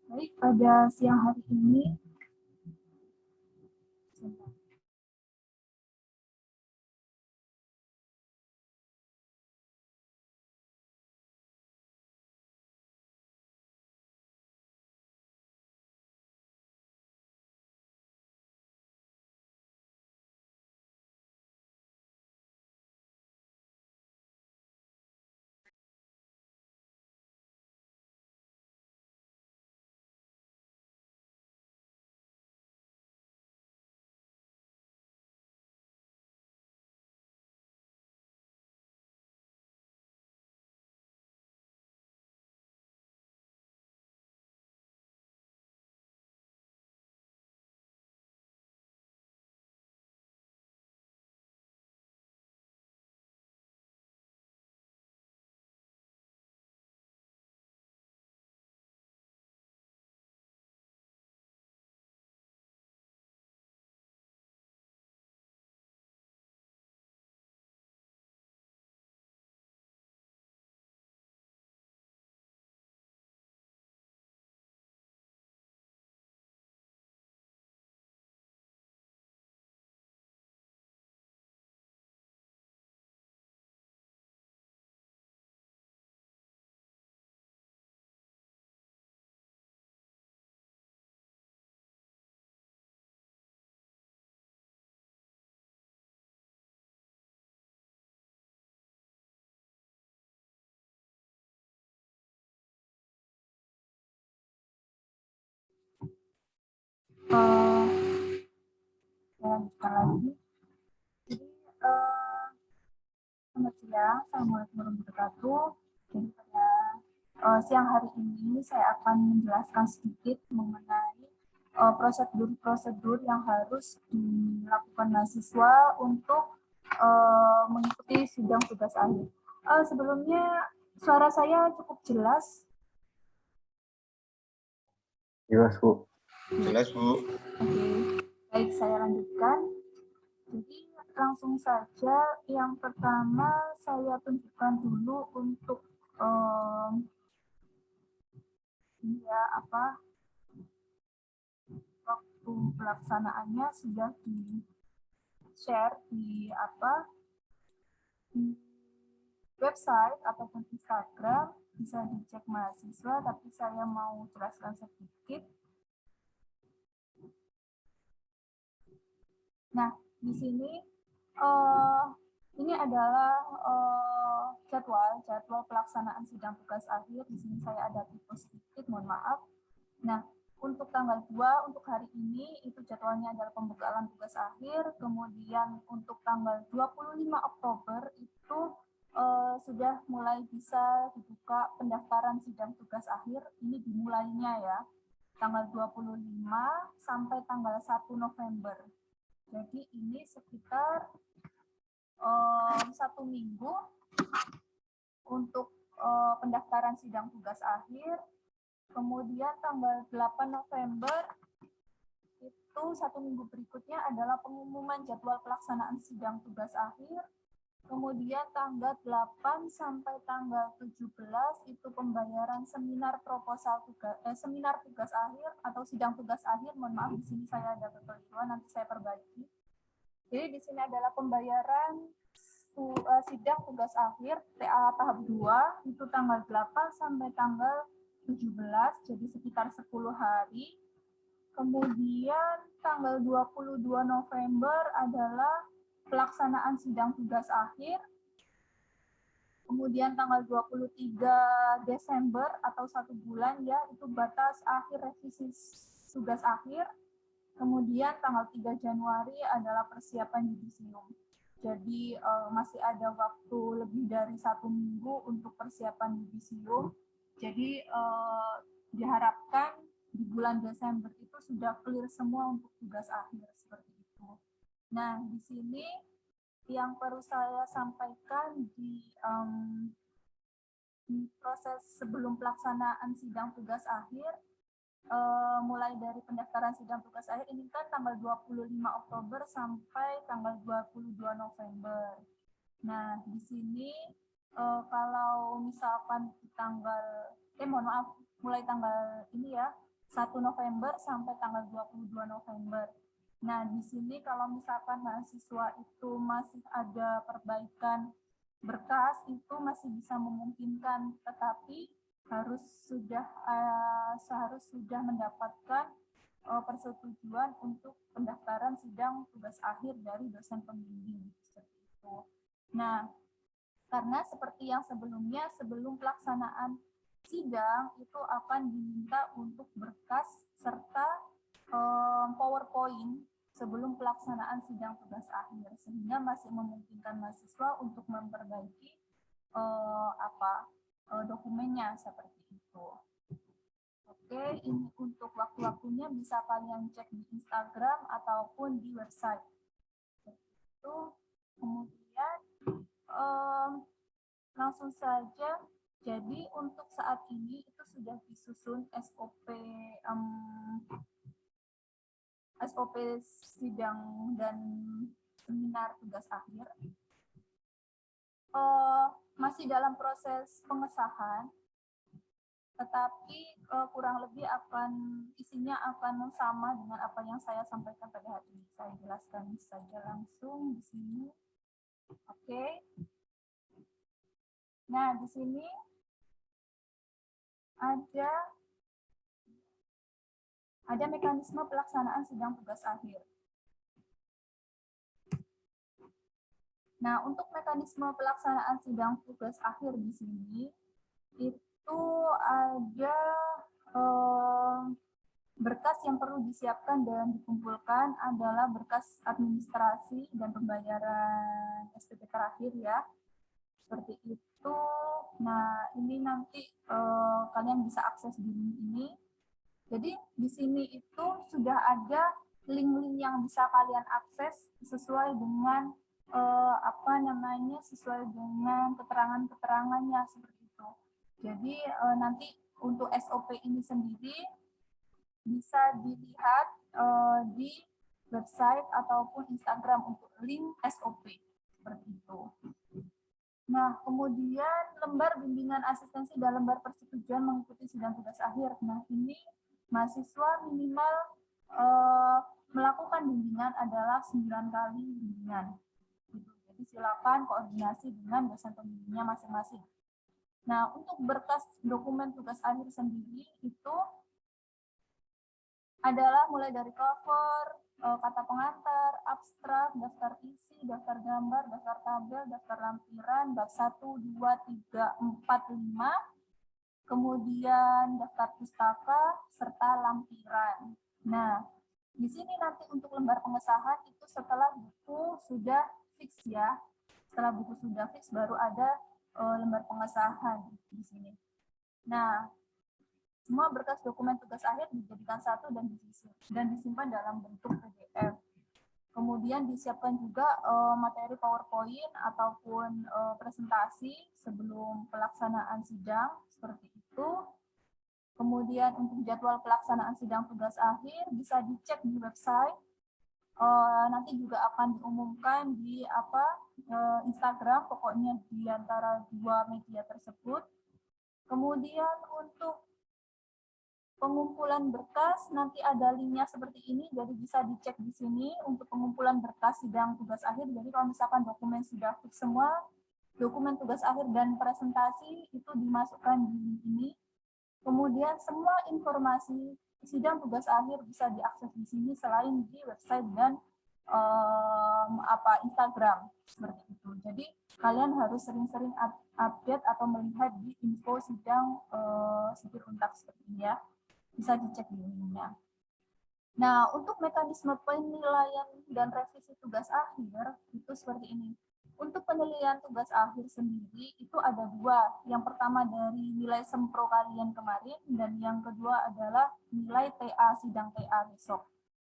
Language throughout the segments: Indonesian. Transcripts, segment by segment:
Baik, pada siang hari ini saya lanjutkan lagi. Jadi selamat siang, assalamualaikum warahmatullahi wabarakatuh. Jadi pada siang hari ini saya akan menjelaskan sedikit mengenai prosedur-prosedur yang harus dilakukan mahasiswa untuk mengikuti sidang tugas akhir. Sebelumnya suara saya cukup jelas. Jelas, Bu. Jelas, Bu. Oke, baik, saya lanjutkan. Jadi langsung saja yang pertama saya tunjukkan dulu untuk ini ya, waktu pelaksanaannya sudah di share di di website ataupun Instagram, bisa dicek mahasiswa, tapi saya mau jelaskan sedikit. Nah, di sini ini adalah jadwal pelaksanaan sidang tugas akhir. Di sini saya ada tipe sedikit, mohon maaf. Nah, untuk tanggal 2 untuk hari ini itu jadwalnya adalah pembekalan tugas akhir. Kemudian untuk tanggal 25 Oktober itu sudah mulai bisa dibuka pendaftaran sidang tugas akhir. Ini dimulainya ya, tanggal 25 sampai tanggal 1 November. Jadi ini sekitar 1 minggu untuk pendaftaran sidang tugas akhir. Kemudian tanggal 8 November itu 1 minggu berikutnya adalah pengumuman jadwal pelaksanaan sidang tugas akhir. Kemudian tanggal 8 sampai tanggal 17 itu pembayaran seminar seminar tugas akhir atau sidang tugas akhir. Mohon maaf, di sini saya ada kekeliruan, nanti saya perbaiki. Jadi di sini adalah pembayaran sidang tugas akhir TA tahap 2 itu tanggal 8 sampai tanggal 17, jadi sekitar 10 hari. Kemudian tanggal 22 November adalah pelaksanaan sidang tugas akhir. Kemudian tanggal 23 Desember atau 1 bulan ya, itu batas akhir revisi tugas akhir. Kemudian tanggal 3 Januari adalah persiapan yudisium. Jadi masih ada waktu lebih dari 1 minggu untuk persiapan yudisium. Jadi diharapkan di bulan Desember itu sudah clear semua untuk tugas akhir seperti itu. Nah, di sini yang perlu saya sampaikan di proses sebelum pelaksanaan sidang tugas akhir, mulai dari pendaftaran sidang tugas akhir ini kan tanggal 25 Oktober sampai tanggal 22 November. Nah, di sini kalau misalkan di tanggal, mohon maaf, mulai tanggal ini ya, 1 November sampai tanggal 22 November. Nah, di sini kalau misalkan mahasiswa itu masih ada perbaikan berkas, itu masih bisa memungkinkan, tetapi seharus sudah mendapatkan persetujuan untuk pendaftaran sidang tugas akhir dari dosen pembimbing. Seperti itu. Nah, karena seperti yang sebelumnya, sebelum pelaksanaan sidang itu akan diminta untuk berkas serta PowerPoint sebelum pelaksanaan sidang tugas akhir, sehingga masih memungkinkan mahasiswa untuk memperbaiki dokumennya seperti itu. Oke, ini untuk waktu-waktunya bisa kalian cek di Instagram ataupun di website. Itu kemudian langsung saja. Jadi untuk saat ini itu sudah disusun SOP sidang dan seminar tugas akhir. Masih dalam proses pengesahan, tetapi kurang lebih isinya akan sama dengan apa yang saya sampaikan pada hari ini. Saya jelaskan saja langsung di sini. Oke. Nah, di sini ada mekanisme pelaksanaan sidang tugas akhir. Nah, untuk mekanisme pelaksanaan sidang tugas akhir di sini itu ada berkas yang perlu disiapkan dan dikumpulkan adalah berkas administrasi dan pembayaran SPP terakhir ya. Seperti itu. Nah, ini nanti kalian bisa akses di link ini. Jadi di sini itu sudah ada link-link yang bisa kalian akses sesuai dengan sesuai dengan keterangan-keterangannya seperti itu. Jadi nanti untuk SOP ini sendiri bisa dilihat di website ataupun Instagram untuk link SOP seperti itu. Nah, kemudian lembar bimbingan asistensi dan lembar persetujuan mengikuti sidang tugas akhir. Nah, ini mahasiswa minimal melakukan bimbingan adalah 9 kali bimbingan. Jadi silakan koordinasi dengan dosen pembimbingnya masing-masing. Nah, untuk berkas dokumen tugas akhir sendiri itu adalah mulai dari cover, kata pengantar, abstrak, daftar isi, daftar gambar, daftar tabel, daftar lampiran, bab 1, 2, 3, 4, 5, kemudian daftar pustaka, serta lampiran. Nah, di sini nanti untuk lembar pengesahan itu setelah buku sudah fix ya. Setelah buku sudah fix baru ada lembar pengesahan di sini. Nah, semua berkas dokumen tugas akhir dijadikan satu dan disimpan dalam bentuk PDF. Kemudian disiapkan juga materi PowerPoint ataupun presentasi sebelum pelaksanaan sidang seperti itu. Kemudian untuk jadwal pelaksanaan sidang tugas akhir bisa dicek di website. Nanti juga akan diumumkan di Instagram, pokoknya di antara dua media tersebut. Kemudian untuk pengumpulan berkas nanti ada linknya seperti ini, jadi bisa dicek di sini untuk pengumpulan berkas sidang tugas akhir. Jadi kalau misalkan dokumen sudah fix semua, dokumen tugas akhir dan presentasi itu dimasukkan di link ini. Kemudian semua informasi sidang tugas akhir bisa diakses di sini selain di website dan Instagram seperti itu. Jadi kalian harus sering-sering update atau melihat di info sidang sipir untak seperti ini ya. Bisa dicek di linknya. Nah, untuk mekanisme penilaian dan revisi tugas akhir itu seperti ini. Untuk penilaian tugas akhir sendiri itu ada dua. Yang pertama dari nilai sempro kalian kemarin dan yang kedua adalah nilai TA, sidang TA besok.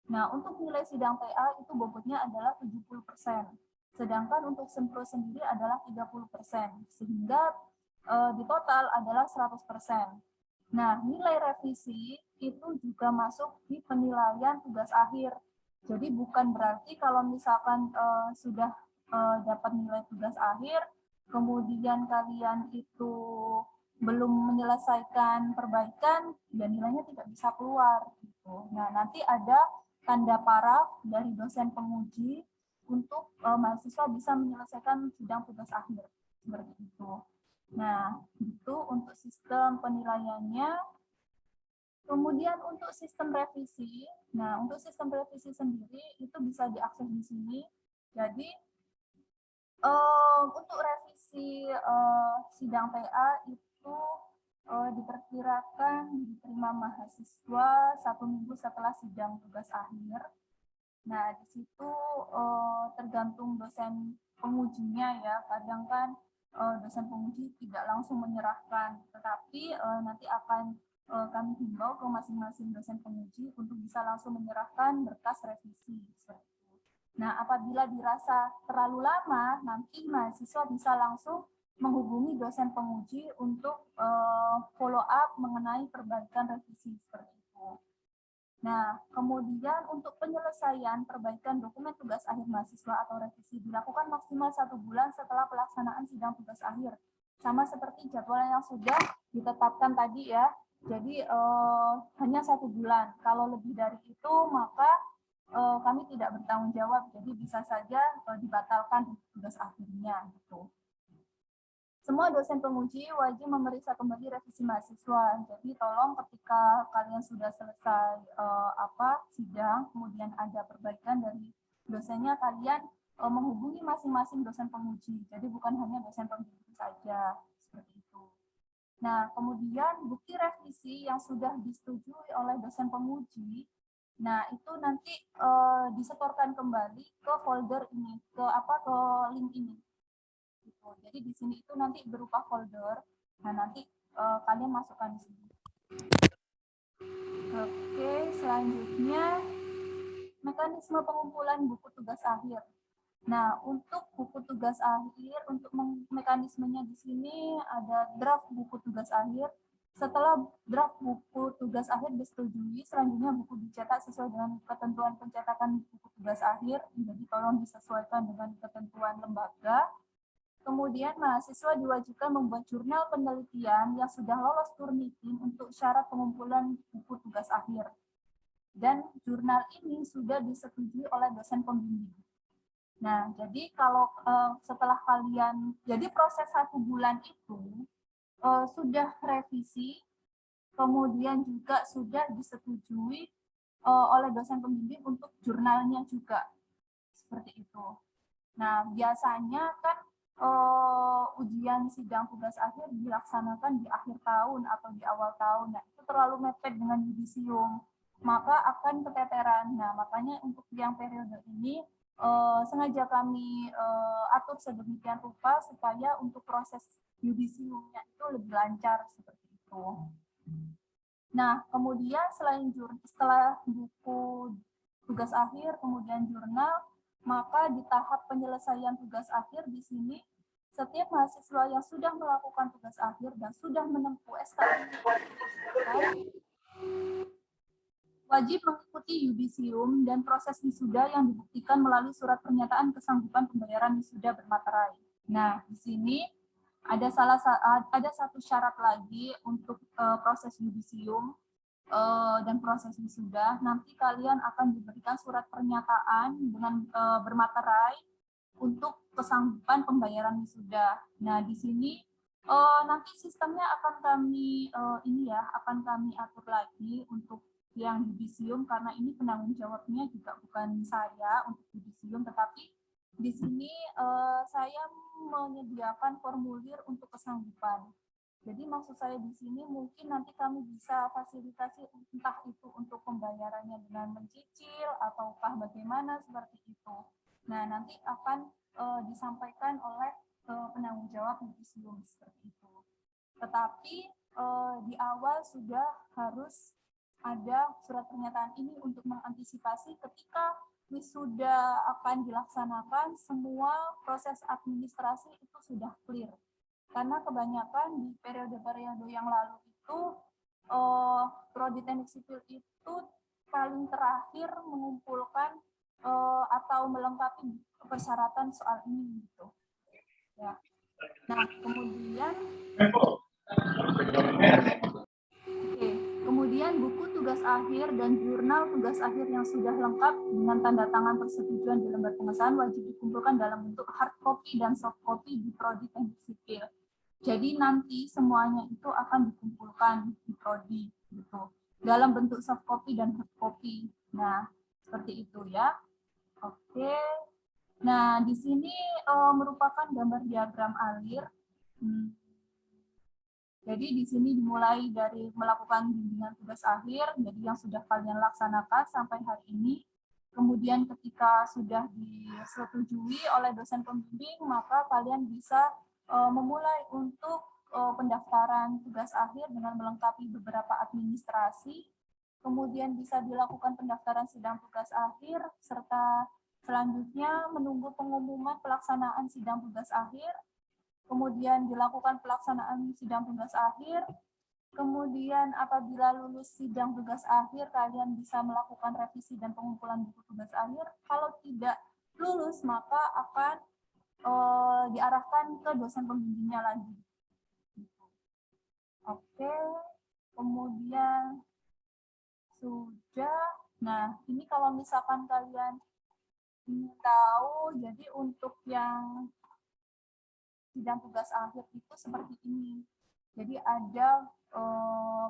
Nah, untuk nilai sidang TA itu bobotnya adalah 70%. Sedangkan untuk sempro sendiri adalah 30%. Sehingga di total adalah 100%. Nah, nilai revisi itu juga masuk di penilaian tugas akhir. Jadi bukan berarti kalau misalkan sudah dapat nilai tugas akhir, kemudian kalian itu belum menyelesaikan perbaikan, ya nilainya tidak bisa keluar. Gitu. Nah, nanti ada tanda paraf dari dosen penguji untuk mahasiswa bisa menyelesaikan sidang tugas akhir. Seperti itu. Nah, itu untuk sistem penilaiannya. Kemudian untuk sistem revisi, nah untuk sistem revisi sendiri itu bisa diakses di sini. Jadi untuk revisi sidang TA itu diperkirakan diterima mahasiswa 1 minggu setelah sidang tugas akhir. Nah, di situ tergantung dosen pengujinya ya. Kadang kan dosen penguji tidak langsung menyerahkan, tetapi nanti akan kami himbau ke masing-masing dosen penguji untuk bisa langsung menyerahkan berkas revisi. Nah, apabila dirasa terlalu lama, nanti mahasiswa bisa langsung menghubungi dosen penguji untuk follow up mengenai perbaikan revisi seperti itu. Nah, kemudian untuk penyelesaian perbaikan dokumen tugas akhir mahasiswa atau revisi dilakukan maksimal 1 bulan setelah pelaksanaan sidang tugas akhir. Sama seperti jadwal yang sudah ditetapkan tadi ya. Jadi hanya 1 bulan. Kalau lebih dari itu maka kami tidak bertanggung jawab. Jadi bisa saja dibatalkan tugas akhirnya gitu. Semua dosen penguji wajib memeriksa kembali revisi mahasiswa. Jadi tolong ketika kalian sudah selesai sidang, kemudian ada perbaikan dari dosennya, kalian menghubungi masing-masing dosen penguji. Jadi bukan hanya dosen penguji saja seperti itu. Nah, kemudian bukti revisi yang sudah disetujui oleh dosen penguji, nah itu nanti disetorkan kembali ke folder ini, ke link ini. Gitu. Jadi di sini itu nanti berupa folder. Nah, nanti kalian masukkan di sini. Oke, selanjutnya mekanisme pengumpulan buku tugas akhir. Nah, untuk buku tugas akhir, untuk mekanismenya di sini ada draft buku tugas akhir. Setelah draft buku tugas akhir disetujui, selanjutnya buku dicetak sesuai dengan ketentuan pencetakan buku tugas akhir. Jadi tolong disesuaikan dengan ketentuan lembaga. Kemudian mahasiswa diwajibkan membuat jurnal penelitian yang sudah lolos Turnitin untuk syarat pengumpulan buku tugas akhir. Dan jurnal ini sudah disetujui oleh dosen pembimbing. Nah, jadi kalau setelah kalian, jadi proses 1 bulan itu sudah revisi, kemudian juga sudah disetujui oleh dosen pembimbing untuk jurnalnya juga. Seperti itu. Nah, biasanya kan ujian sidang tugas akhir dilaksanakan di akhir tahun atau di awal tahun. Nah, itu terlalu mepet dengan yudisium, maka akan keteteran. Nah, makanya untuk yang periode ini sengaja kami atur sedemikian rupa supaya untuk proses yudisiumnya itu lebih lancar seperti itu. Nah, kemudian setelah buku tugas akhir, kemudian jurnal, maka di tahap penyelesaian tugas akhir di sini, setiap mahasiswa yang sudah melakukan tugas akhir dan sudah menempuh SKS wajib mengikuti yudisium dan proses wisuda yang dibuktikan melalui surat pernyataan kesanggupan pembayaran wisuda bermaterai. Nah, di sini ada satu syarat lagi untuk proses yudisium dan proses wisuda. Nanti kalian akan diberikan surat pernyataan dengan bermaterai untuk kesanggupan pembayaran wisuda. Nah, di sini nanti sistemnya akan kami akan kami atur lagi untuk yang yudisium, karena ini penanggung jawabnya juga bukan saya untuk yudisium, tetapi di sini saya menyediakan formulir untuk kesanggupan. Jadi maksud saya di sini mungkin nanti kami bisa fasilitasi entah itu untuk pembayarannya dengan mencicil ataukah bagaimana seperti itu. Nah, nanti akan disampaikan oleh penanggung jawab yudisium seperti itu. Tetapi di awal sudah harus ada surat pernyataan ini untuk mengantisipasi ketika wisuda akan dilaksanakan, semua proses administrasi itu sudah clear. Karena kebanyakan di periode-periode yang lalu itu Prodi Teknik Sipil itu paling terakhir mengumpulkan atau melengkapi persyaratan soal ini gitu. Ya. Nah, kemudian Jurnal tugas akhir yang sudah lengkap dengan tanda tangan persetujuan di lembar pengesahan wajib dikumpulkan dalam bentuk hard copy dan soft copy di Prodi Teknik Sipil. Jadi nanti semuanya itu akan dikumpulkan di Prodi gitu, dalam bentuk soft copy dan hard copy. Nah, seperti itu ya. Oke. Nah, di sini merupakan gambar diagram alir. Jadi di sini dimulai dari melakukan bimbingan tugas akhir, jadi yang sudah kalian laksanakan sampai hari ini. Kemudian ketika sudah disetujui oleh dosen pembimbing, maka kalian bisa memulai untuk pendaftaran tugas akhir dengan melengkapi beberapa administrasi. Kemudian bisa dilakukan pendaftaran sidang tugas akhir, serta selanjutnya menunggu pengumuman pelaksanaan sidang tugas akhir. Kemudian dilakukan pelaksanaan sidang tugas akhir. Kemudian apabila lulus sidang tugas akhir, kalian bisa melakukan revisi dan pengumpulan buku tugas akhir. Kalau tidak lulus, maka akan diarahkan ke dosen pembimbingnya lagi. Oke, kemudian sudah. Nah, ini kalau misalkan kalian ingin tahu, jadi untuk yang sidang tugas akhir itu seperti ini. Jadi ada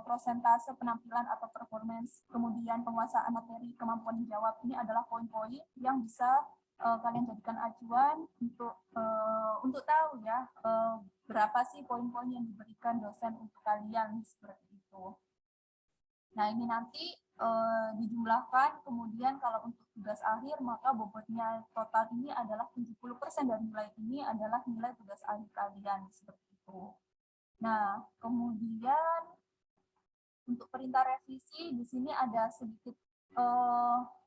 prosentase penampilan atau performance, kemudian penguasaan materi, kemampuan menjawab. Ini adalah poin-poin yang bisa kalian jadikan acuan untuk tahu ya berapa sih poin-poin yang diberikan dosen untuk kalian seperti itu. Nah, ini nanti dijumlahkan, kemudian kalau untuk tugas akhir, maka bobotnya total ini adalah 70% dari nilai ini adalah nilai tugas akhir kalian, seperti itu. Nah, kemudian untuk perintah revisi, di sini ada sedikit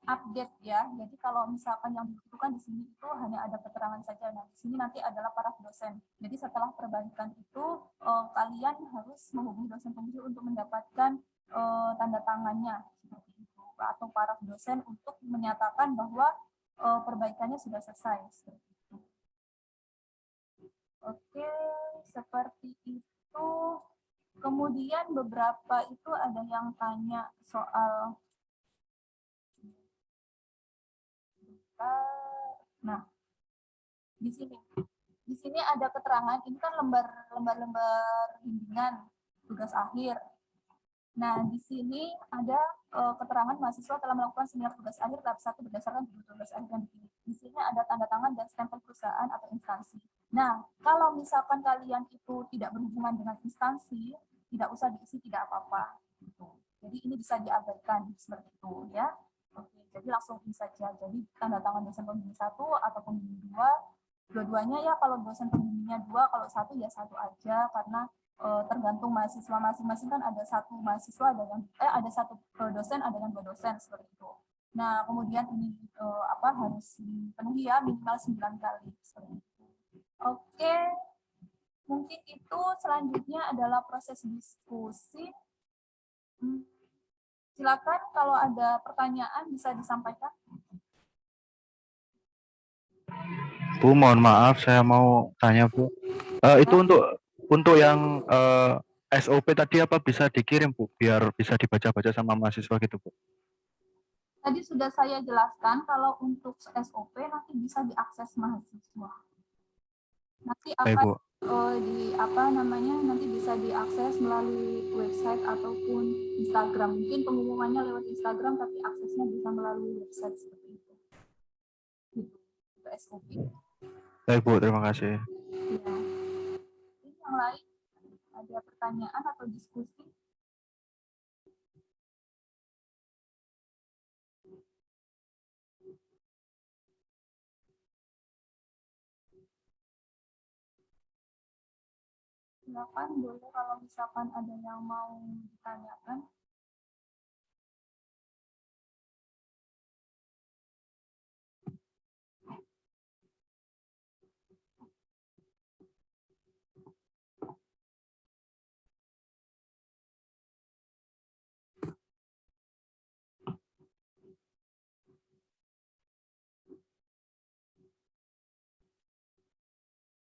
update ya. Jadi kalau misalkan yang dibutuhkan di sini itu hanya ada keterangan saja. Nah, di sini nanti adalah para dosen. Jadi setelah perbaikan itu, kalian harus menghubungi dosen pembimbing untuk mendapatkan tanda tangannya seperti itu, atau para dosen untuk menyatakan bahwa perbaikannya sudah selesai seperti itu. Oke, seperti itu. Kemudian beberapa itu ada yang tanya soal di sini ada keterangan, ini kan lembar bimbingan tugas akhir. Nah, di sini ada keterangan mahasiswa telah melakukan seminar tugas akhir tahap 1 berdasarkan judul tugas akhir yang dipilih. Di sini ada tanda tangan dan stempel perusahaan atau instansi. Nah, kalau misalkan kalian itu tidak berhubungan dengan instansi, tidak usah diisi, tidak apa-apa. Jadi ini bisa diabaikan seperti itu ya. Oke, jadi langsung bisa saja. Jadi tanda tangan dosen pembimbing 1 atau pembimbing 2, dua-duanya ya. Kalau dosen pembimbingnya 2, kalau 1 ya 1 aja, karena tergantung mahasiswa masing-masing kan ada satu mahasiswa, ada satu dosen, ada yang 2 dosen seperti itu. Nah, kemudian ini harus dipenuhi ya minimal 9 kali seperti itu. Oke, mungkin itu selanjutnya adalah proses diskusi. Silakan kalau ada pertanyaan bisa disampaikan. Bu, mohon maaf, saya mau tanya, Bu. Itu untuk yang SOP tadi apa bisa dikirim, Bu, biar bisa dibaca-baca sama mahasiswa gitu, Bu? Tadi sudah saya jelaskan kalau untuk SOP nanti bisa diakses mahasiswa. Nanti akan nanti bisa diakses melalui website ataupun Instagram. Mungkin pengumumannya lewat Instagram, tapi aksesnya bisa melalui website seperti itu. Itu SOP. Baik, Bu, terima kasih. Ya. Ini yang lain, ada pertanyaan atau diskusi? Silakan, boleh kalau misalkan ada yang mau ditanyakan.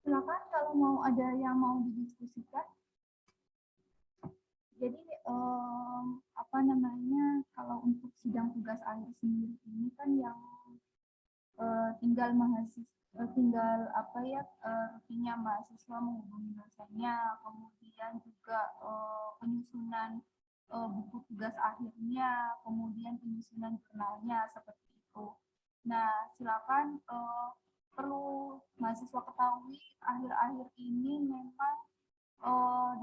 Silakan kalau mau ada yang mau didiskusikan. Jadi apa namanya, kalau untuk sidang tugas akhir sendiri ini kan yang tinggal tinggal apa ya, rutinnya mahasiswa menghubungi dosennya, kemudian juga penyusunan buku tugas akhirnya, kemudian penyusunan jurnalnya seperti itu. Nah, silakan perlu mahasiswa ketahui akhir-akhir ini memang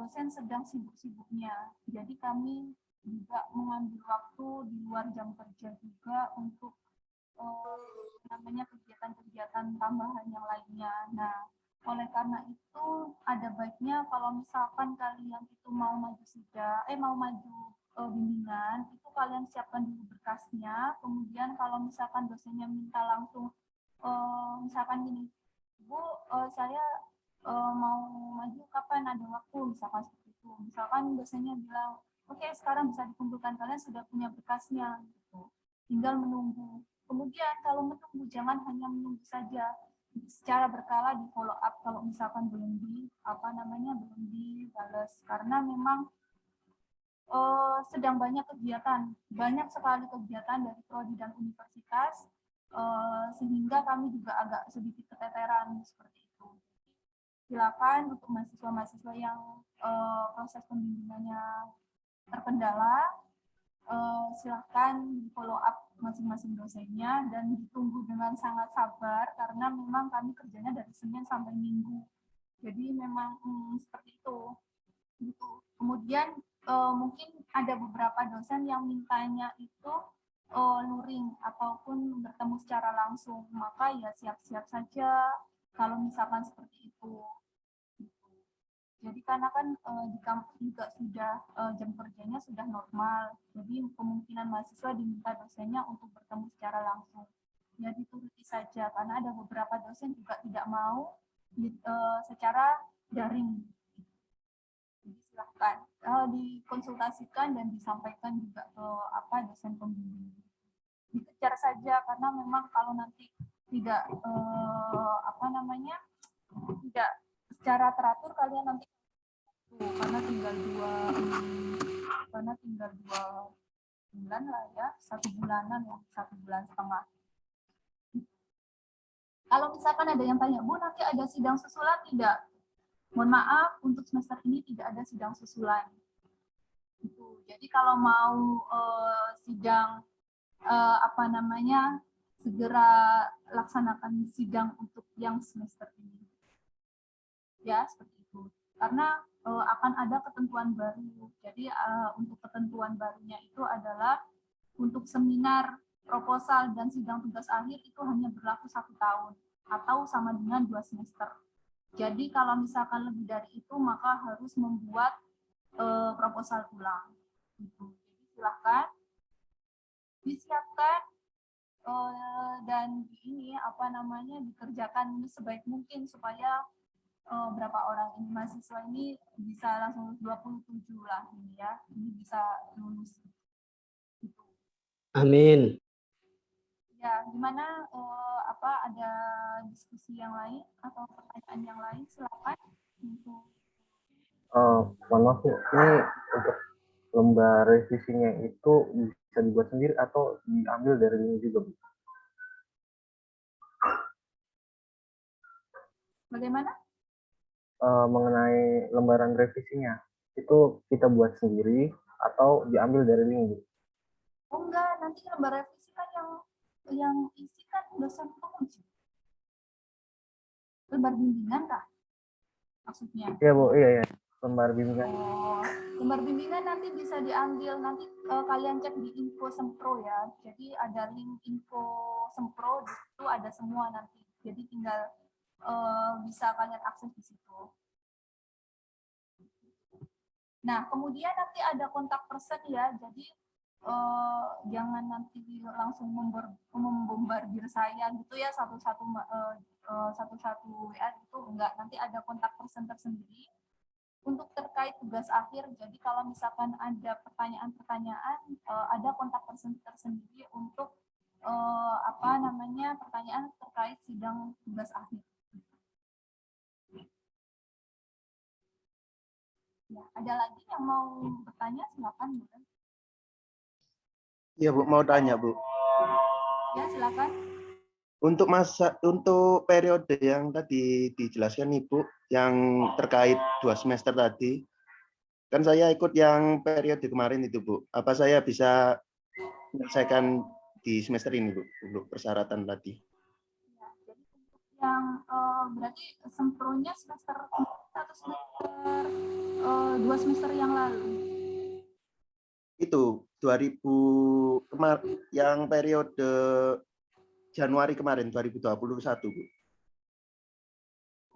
dosen sedang sibuk-sibuknya. Jadi kami juga mengambil waktu di luar jam kerja juga untuk namanya kegiatan-kegiatan tambahan yang lainnya. Nah, oleh karena itu ada baiknya kalau misalkan kalian itu mau maju mau maju bimbingan, itu kalian siapkan dulu berkasnya. Kemudian kalau misalkan dosennya minta langsung, misalkan gini, Bu, saya mau maju kapan ada waktu, misalkan seperti itu. Misalkan dosennya bilang, oke, sekarang bisa dikumpulkan, kalian sudah punya berkasnya, gitu. Tinggal menunggu. Kemudian kalau menunggu jangan hanya menunggu saja, secara berkala di follow up kalau misalkan belum dibalas, karena memang sedang banyak sekali kegiatan dari prodi dan universitas, sehingga kami juga agak sedikit keteteran seperti itu. Silakan untuk mahasiswa-mahasiswa yang proses pembimbingannya terkendala, silakan follow up masing-masing dosennya dan ditunggu dengan sangat sabar karena memang kami kerjanya dari Senin sampai Minggu. Jadi memang seperti itu. Gitu. Kemudian mungkin ada beberapa dosen yang mintanya itu luring ataupun bertemu secara langsung, maka ya siap-siap saja kalau misalkan seperti itu. Jadi karena kan di kampus juga sudah jam kerjanya sudah normal, jadi kemungkinan mahasiswa diminta dosennya untuk bertemu secara langsung. Ya dituruti saja, karena ada beberapa dosen juga tidak mau secara daring. Jadi silahkan dikonsultasikan dan disampaikan juga ke dosen pembimbing. Dikejar saja, karena memang kalau nanti tidak tidak secara teratur, kalian nanti karena tinggal dua bulan lah ya, 1 bulan setengah. Kalau misalkan ada yang tanya, Bu, nanti ada sidang susulan tidak? Mohon maaf, untuk semester ini tidak ada sidang susulan. Jadi kalau mau sidang segera laksanakan sidang untuk yang semester ini. Ya, seperti itu. Karena akan ada ketentuan baru. Jadi untuk ketentuan barunya itu adalah untuk seminar, proposal, dan sidang tugas akhir itu hanya berlaku 1 tahun atau sama dengan 2 semester. Jadi kalau misalkan lebih dari itu, maka harus membuat proposal ulang. Gitu. Jadi silahkan disiapkan dan dikerjakan sebaik mungkin supaya berapa orang ini mahasiswa ini bisa langsung 27 lah ini ya, ini bisa lulus. Gitu. Amin. Ya, gimana ada diskusi yang lain atau pertanyaan yang lain, silakan. Mohon maaf Bu, ini untuk lembar revisinya itu bisa dibuat sendiri atau diambil dari ini juga Bu? Bagaimana? Mengenai lembaran revisinya, itu kita buat sendiri atau diambil dari link Bu? Oh enggak, nanti lembar revisi kan yang isi kan dosen penguji. Lembar bimbingan kah? Maksudnya? Iya Bu, iya. Lembar bimbingan. Oh, lembar bimbingan nanti bisa diambil, nanti kalian cek di info Sempro ya. Jadi ada link info Sempro, di situ ada semua nanti. Jadi tinggal bisa kalian akses di situ. Nah, kemudian nanti ada kontak person ya. Jadi jangan nanti langsung membombardir saya gitu ya satu-satu WA itu enggak. Nanti ada kontak person tersendiri untuk terkait tugas akhir. Jadi kalau misalkan ada pertanyaan-pertanyaan, ada kontak person tersendiri untuk pertanyaan terkait sidang tugas akhir. Ya, ada lagi yang mau bertanya, silakan. Iya Bu, mau tanya Bu. Ya, silakan. Untuk periode yang tadi dijelaskan Ibu, yang terkait 2 semester tadi, kan saya ikut yang periode kemarin itu Bu. Apa saya bisa menyelesaikan di semester ini Bu, untuk persyaratan tadi? Ya, jadi untuk yang berarti sempronya semester kemarin atau semester 2 semester yang lalu? Itu 2000 yang periode Januari kemarin 2021 Bu.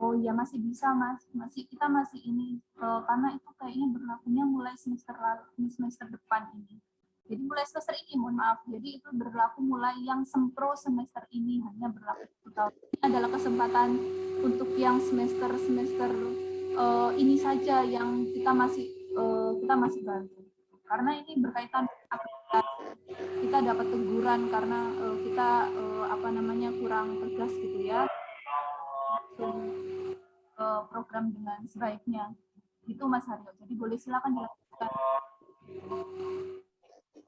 Oh iya, masih bisa Mas, kita masih ini karena itu kayaknya berlakunya mulai semester lalu, semester depan ini. Jadi mulai semester ini, mohon maaf. Jadi itu berlaku mulai yang sempro semester ini, hanya berlaku 1 tahun. Ini adalah kesempatan untuk yang semester ini saja yang kita masih bantu. Karena ini berkaitan kita dapat teguran karena kita kurang tegas gitu ya. Program dengan sebaiknya. Itu Mas Haryo. Jadi boleh silakan dilakukan.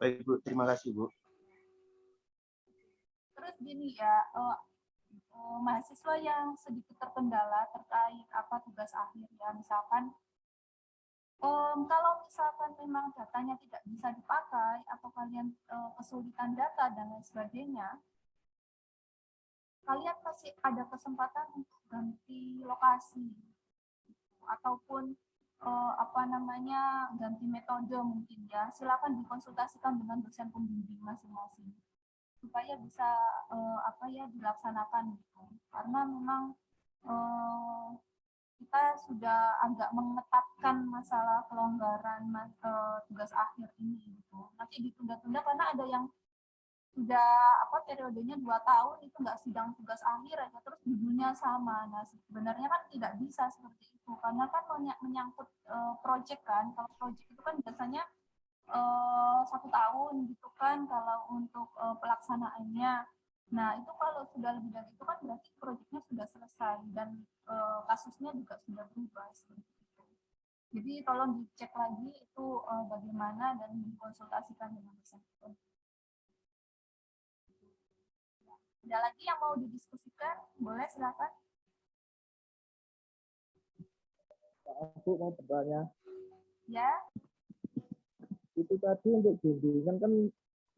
Baik Bu, terima kasih Bu. Terus gini ya, mahasiswa yang sedikit terkendala terkait tugas akhir ya, misalkan kalau misalkan memang datanya tidak bisa dipakai atau kalian kesulitan data dan lain sebagainya, kalian masih ada kesempatan untuk ganti lokasi ataupun ganti metode mungkin ya. Silakan dikonsultasikan dengan dosen pembimbing masing-masing supaya bisa dilaksanakan gitu. Karena memang kita sudah agak mengetatkan masalah kelonggaran tugas akhir ini gitu. Nanti ditunda-tunda karena ada yang sudah periodenya 2 tahun itu nggak sidang tugas akhir aja terus judulnya sama. Nah sebenarnya kan tidak bisa seperti itu karena kan menyangkut project kan. Kalau project itu kan biasanya 1 tahun gitu kan kalau untuk pelaksanaannya. Nah itu kalau sudah lebih dari itu kan berarti proyeknya sudah selesai dan kasusnya juga sudah berubah seperti itu. Jadi tolong dicek lagi itu bagaimana dan dikonsultasikan dengan dosen. Ada lagi yang mau didiskusikan? Boleh silakan. Aku mau bertanya, Ya, itu tadi untuk bimbingan kan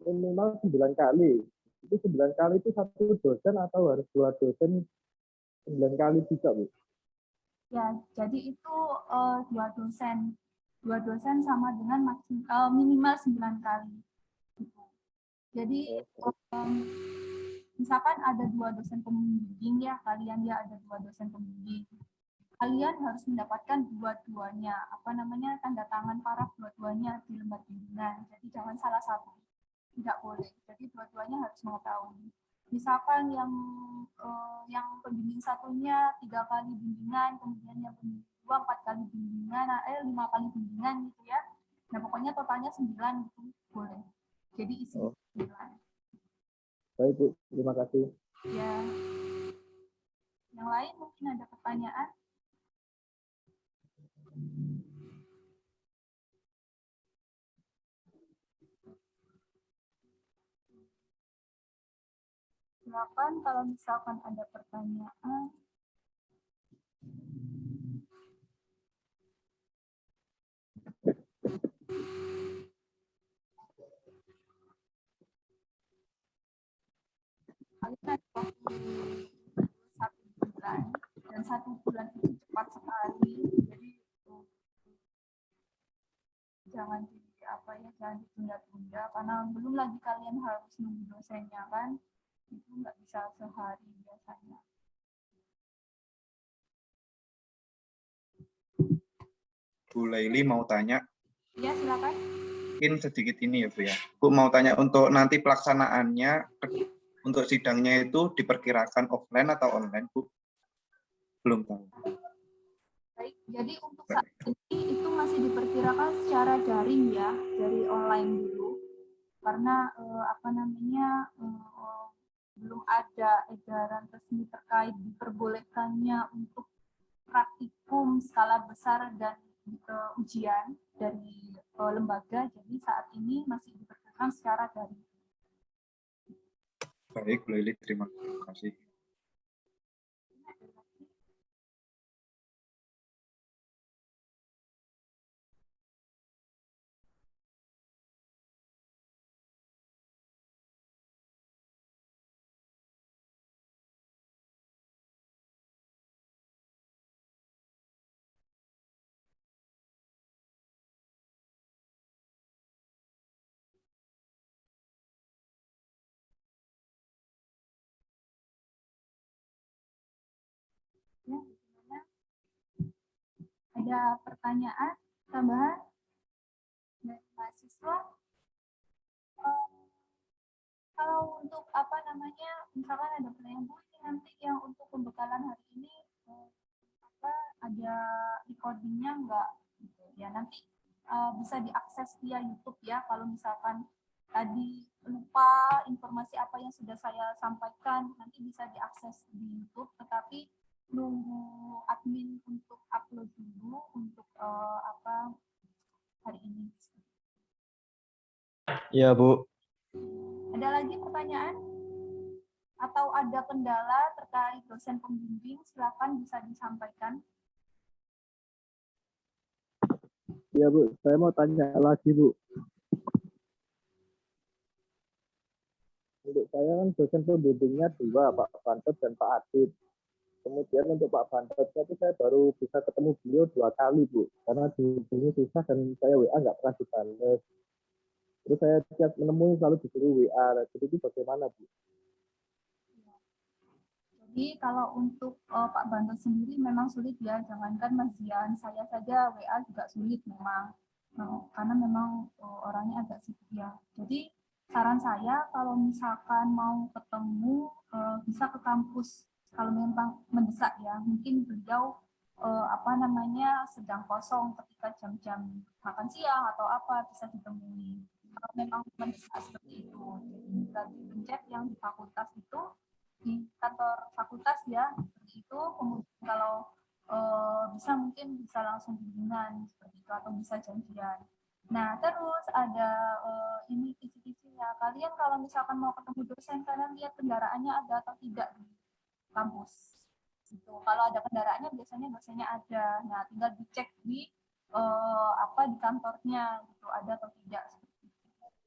minimal 9 kali. Itu 9 kali itu satu dosen atau harus 2 dosen 9 kali bisa, Bu? ya. Jadi itu 2 dosen sama dengan minimal 9 kali. Jadi misalkan ada 2 dosen pembimbing ya, kalian ya ada 2 dosen pembimbing. Kalian harus mendapatkan dua-duanya, tanda tangan paraf dua-duanya di lembar bimbingan. Jadi jangan salah satu, tidak boleh. Jadi dua-duanya harus mengetahui. Misalkan yang pembimbing satunya 3 kali bimbingan, kemudian yang pembimbing 2 4 kali bimbingan, 5 kali bimbingan gitu ya. Nah pokoknya totalnya 9 gitu, boleh. Jadi isi 9. Baik, Bu. Terima kasih. Ya. Yang lain mungkin ada pertanyaan? Silakan kalau misalkan ada pertanyaan. Kalian ada waktu 1 bulan dan 1 bulan itu cepat sekali. Jadi jangan jangan ditunda-tunda karena belum lagi kalian harus nunggu dosennya kan. Itu nggak bisa sehari biasanya. Bu Laili mau tanya. Ya silakan. Mungkin sedikit ini ya Bu ya. Bu mau tanya untuk nanti pelaksanaannya untuk sidangnya itu diperkirakan offline atau online Bu? Belum tahu. Baik, jadi untuk saat ini itu masih diperkirakan secara daring ya, dari online dulu. Karena belum ada edaran resmi terkait diperbolehkannya untuk praktikum skala besar dan ujian dari lembaga. Jadi saat ini masih diperkirakan dilakukan secara daring. Baik, Bu Lili, terima kasih. Ya, gimana? Ada pertanyaan tambahan dari mahasiswa? Kalau untuk apa namanya, misalkan ada pertanyaan, Bu, ini nanti yang untuk pembekalan hari ini apa ada recordingnya enggak? Gitu. Ya nanti bisa diakses via YouTube ya. Kalau misalkan tadi lupa informasi apa yang sudah saya sampaikan, nanti bisa diakses di YouTube. Tetapi nunggu admin untuk upload dulu untuk apa hari ini. Iya, Bu. Ada lagi pertanyaan? Atau ada kendala terkait dosen pembimbing, silakan bisa disampaikan. Iya, Bu. Saya mau tanya lagi, Bu. Untuk saya kan dosen pembimbingnya 2, Pak Bantet dan Pak Adit. Kemudian untuk Pak Bantetnya itu saya baru bisa ketemu beliau 2 kali, Bu. Karena dihubungi susah dan saya WA nggak pernah dibales. Terus saya tiap menemui selalu disuruh WA. Jadi itu bagaimana, Bu? Jadi kalau untuk Pak Bantet sendiri memang sulit ya, jangankan Mas Zian, saya saja WA juga sulit memang. Karena memang orangnya agak sibuk ya. Jadi saran saya kalau misalkan mau ketemu bisa ke kampus kalau memang mendesak ya. Mungkin beliau apa namanya sedang kosong ketika jam-jam makan siang atau apa bisa ditemui. Kalau memang mendesak seperti itu, jadi bisa dipencet yang di fakultas itu di kantor fakultas ya seperti itu. Kemudian kalau bisa mungkin bisa langsung bimbingan seperti itu atau bisa janjian. Nah terus ada ini kisi-kisinya. Kalian kalau misalkan mau ketemu dosen, kalian lihat kendaraannya ada atau tidak di kampus. Gitu. Kalau ada kendaraannya biasanya dosennya ada. Nah tinggal dicek di apa di kantornya gitu ada atau tidak.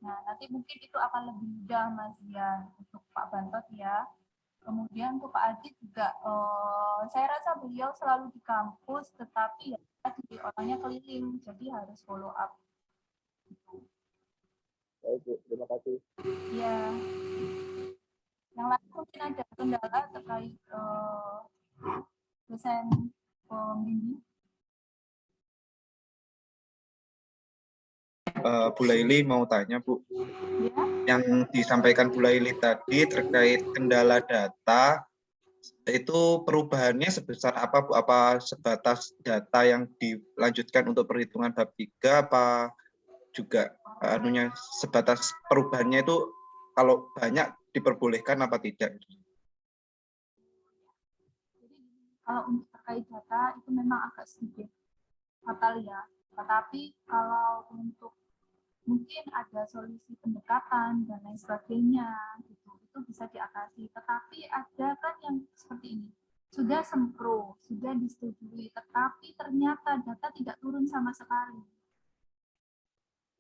Nah nanti mungkin itu akan lebih mudah Mas Zian untuk Pak Bantot ya. Kemudian untuk Pak Adit juga, saya rasa beliau selalu di kampus, tetapi ya tadi orangnya keliling, jadi harus follow up. Baik, Bu. Terima kasih. Ya, yang lain mungkin ada kendala terkait dosen pembimbing. Bu Laili mau tanya, Bu. Ya, Yang disampaikan Bu Laili tadi terkait kendala data, itu perubahannya sebesar apa, Bu? Apa sebatas data yang dilanjutkan untuk perhitungan bab 3, apa juga anunya sebatas perubahannya itu kalau banyak diperbolehkan apa tidak? jadi kalau untuk terkait data itu memang agak sedikit fatal ya. Tetapi kalau untuk mungkin ada solusi pendekatan dan lain sebagainya gitu itu bisa diatasi, tetapi ada kan yang seperti ini sudah sempro sudah disetujui tetapi ternyata data tidak turun sama sekali.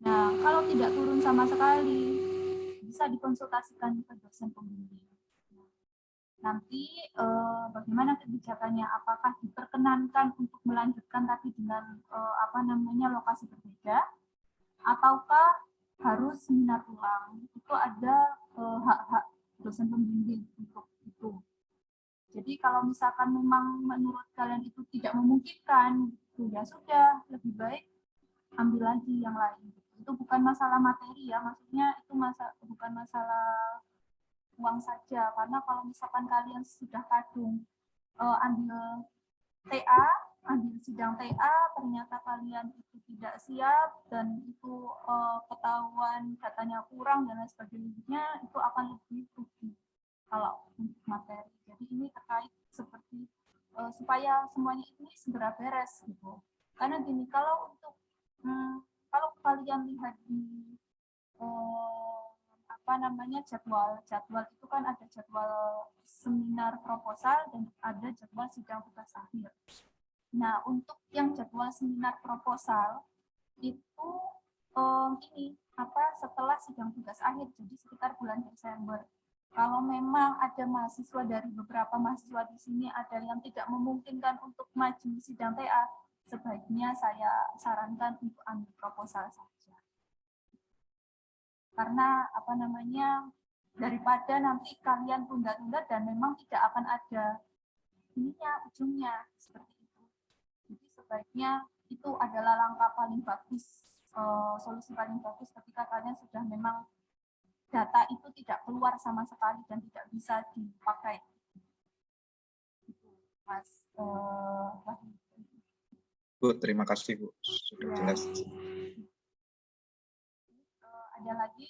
Nah kalau tidak turun sama sekali bisa dikonsultasikan ke dosen pembimbing. Nanti bagaimana kebijakannya, apakah diperkenankan untuk melanjutkan tapi dengan apa namanya lokasi berbeda ataukah harus seminar ulang. Itu ada hak-hak dosen pembimbing untuk itu. Jadi kalau misalkan memang menurut kalian itu tidak memungkinkan, ya sudah lebih baik ambil lagi yang lain. Itu bukan masalah materi ya, maksudnya itu bukan masalah uang saja. Karena kalau misalkan kalian sudah kadung ambil TA, ambil sidang TA, ternyata kalian itu tidak siap dan itu ketahuan datanya kurang dan lain sebagainya, itu akan lebih rugi kalau untuk materi. Jadi ini terkait seperti supaya semuanya ini segera beres gitu. Karena gini, kalau untuk kalau kalian lihat di jadwal. Jadwal itu kan ada jadwal seminar proposal dan ada jadwal sidang tugas akhir. Nah, untuk yang jadwal seminar proposal itu setelah sidang tugas akhir, jadi sekitar bulan Desember. Kalau memang ada mahasiswa dari beberapa mahasiswa di sini ada yang tidak memungkinkan untuk maju sidang TA, sebaiknya saya sarankan untuk ambil proposal saja. Karena daripada nanti kalian tunda-tunda dan memang tidak akan ada ujungnya seperti itu. Jadi sebaiknya itu adalah langkah paling bagus, solusi paling bagus ketika kalian sudah memang data itu tidak keluar sama sekali dan tidak bisa dipakai. Mas Wahyu. Bu, terima kasih Bu, sudah Ya. jelas. Ada lagi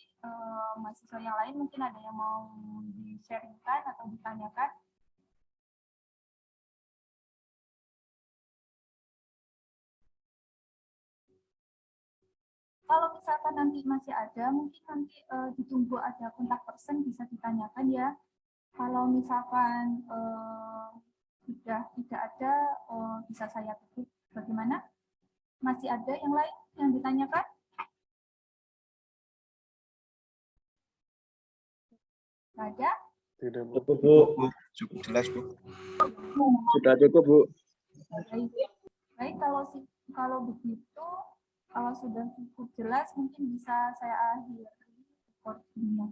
mahasiswa yang lain mungkin ada yang mau di-sharingkan atau ditanyakan? Kalau misalkan nanti masih ada, mungkin nanti ditunggu ada kontak person bisa ditanyakan ya. Kalau misalkan sudah tidak ada, bisa saya tutup. Bagaimana? Masih ada yang lain yang ditanyakan? Nggak ada? Tidak, cukup, Bu. Bu, cukup jelas Bu. Sudah cukup, Bu. Baik, baik kalau begitu, kalau sudah cukup jelas, mungkin bisa saya akhiri recording-nya.